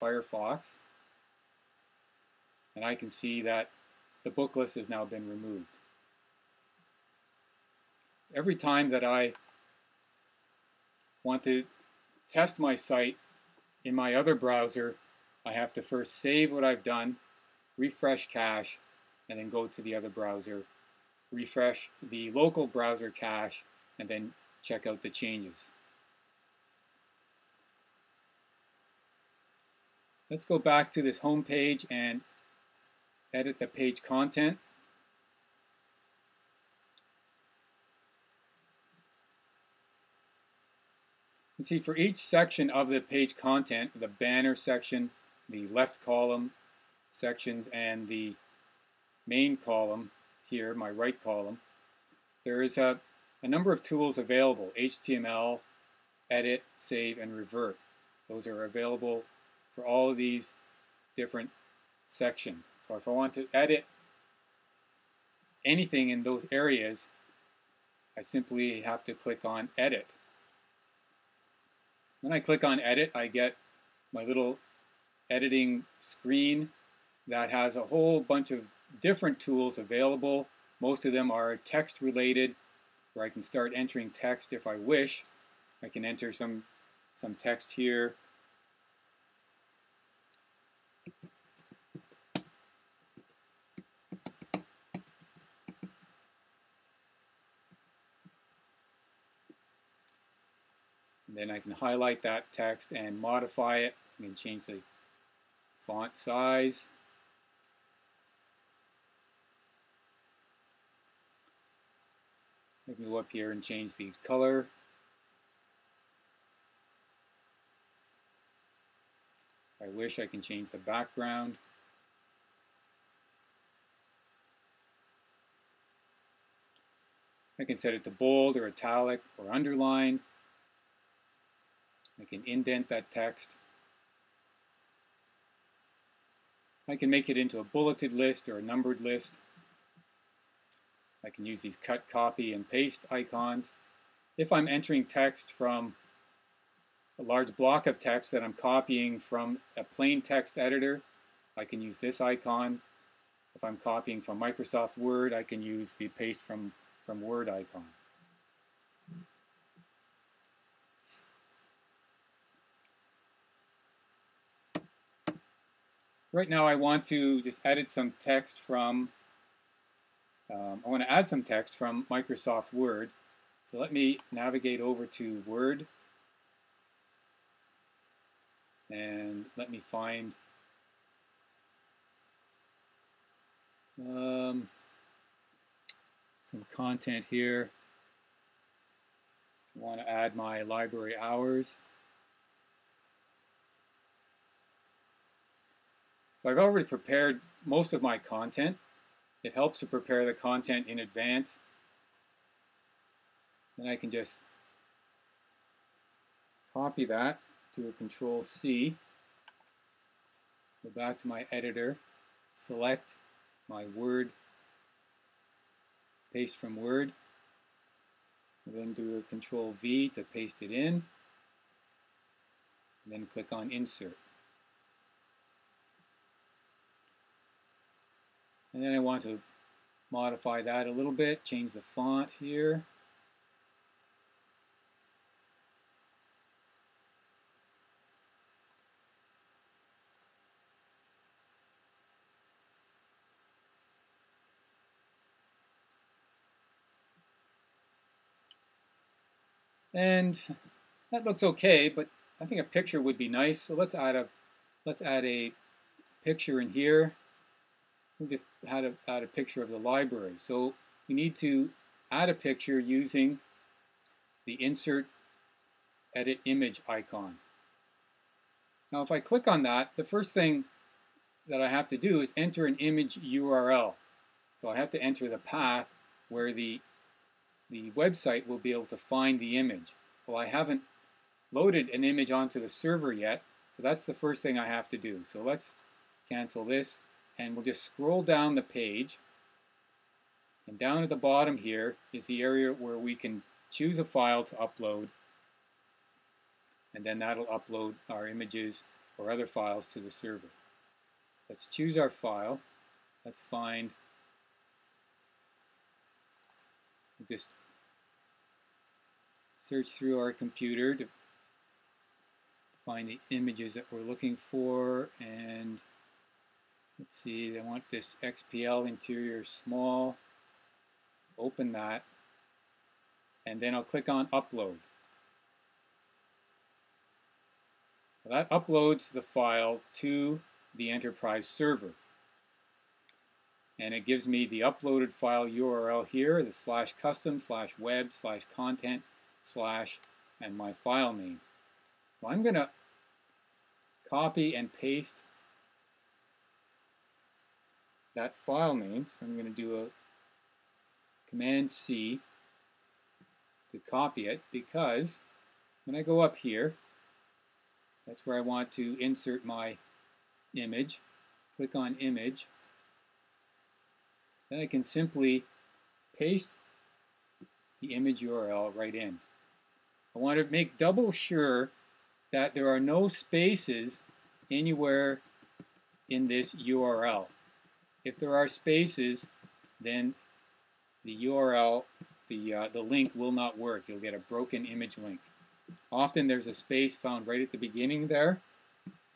Firefox, and I can see that the book list has now been removed. Every time that I want to test my site in my other browser, I have to first save what I've done, refresh cache, and then go to the other browser, refresh the local browser cache, and then check out the changes. Let's go back to this home page and edit the page content. You see, for each section of the page content, the banner section, the left column sections, and the main column here, my right column, there is a number of tools available: HTML, edit, save, and revert. Those are available for all of these different sections. So if I want to edit anything in those areas, I simply have to click on Edit. When I click on Edit, I get my little editing screen that has a whole bunch of different tools available. Most of them are text related, where I can start entering text if I wish. I can enter some text here. And then I can highlight that text and modify it. I can change the font size. I can go up here and change the color. If I wish, I can change the background. I can set it to bold or italic or underlined. I can indent that text. I can make it into a bulleted list or a numbered list. I can use these cut, copy, and paste icons. If I'm entering text from a large block of text that I'm copying from a plain text editor, I can use this icon. If I'm copying from Microsoft Word, I can use the paste from Word icon. Right now I want to just edit some text from, I want to add some text from Microsoft Word. So let me navigate over to Word and let me find some content here. I want to add my library hours. So I've already prepared most of my content. It helps to prepare the content in advance. Then I can just copy that, do a Control-C, go back to my editor, select my Word, paste from Word, and then do a Control-V to paste it in, and then click on Insert. And then I want to modify that a little bit, change the font here. And that looks okay, but I think a picture would be nice. So let's add a picture in here. We'll just add a picture of the library. So we need to add a picture using the Insert Edit Image icon. Now if I click on that, the first thing that I have to do is enter an image URL. So I have to enter the path where the website will be able to find the image. Well, I haven't loaded an image onto the server yet, so that's the first thing I have to do. So let's cancel this, and we'll just scroll down the page, and down at the bottom here is the area where we can choose a file to upload, and then that'll upload our images or other files to the server. Let's choose our file. Let's find, just search through our computer to find the images that we're looking for, and let's see, I want this XPL interior small. Open that, and then I'll click on upload. That uploads the file to the enterprise server, and it gives me the uploaded file URL here, the /custom/web/content/ and my file name. Well, I'm going to copy and paste that file name. So I'm going to do a Command C to copy it, because when I go up here, that's where I want to insert my image. Click on image. Then I can simply paste the image URL right in. I want to make double sure that there are no spaces anywhere in this URL. If there are spaces, then the URL, the link will not work. You'll get a broken image link. Often there's a space found right at the beginning there,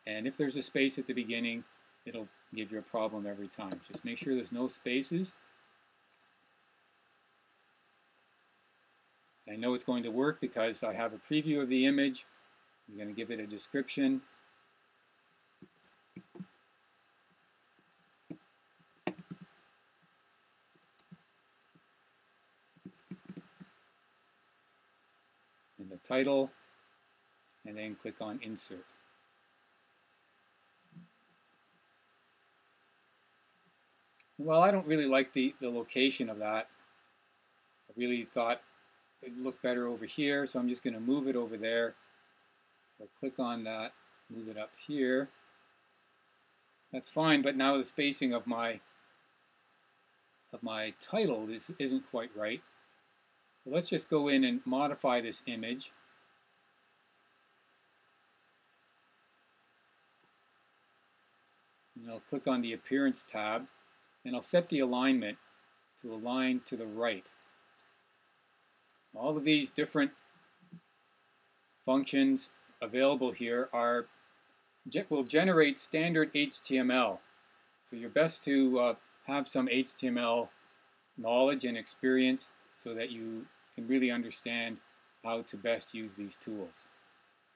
and if there's a space at the beginning, it'll give you a problem every time. Just make sure there's no spaces. I know it's going to work because I have a preview of the image. I'm going to give it a description. And the title, and then click on insert. Well, I don't really like the location of that. I really thought it would look better over here, so I'm just going to move it over there. So click on that, move it up here. That's fine, but now the spacing of my title isn't quite right. So let's just go in and modify this image. And I'll click on the Appearance tab, and I'll set the alignment to align to the right. All of these different functions available here will generate standard HTML. So you're best to have some HTML knowledge and experience so that you can really understand how to best use these tools.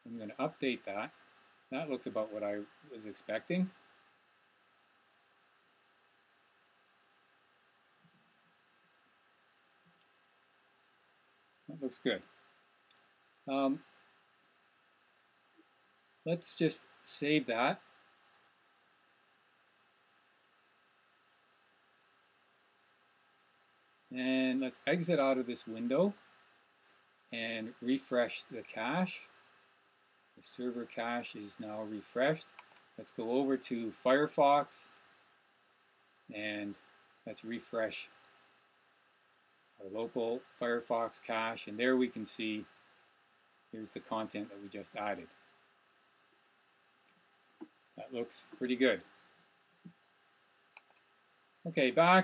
I'm going to update that. That looks about what I was expecting. That looks good. Let's just save that. And let's exit out of this window and refresh the cache. The server cache is now refreshed. Let's go over to Firefox and let's refresh our local Firefox cache, and there we can see here's the content that we just added. That looks pretty good. Okay, back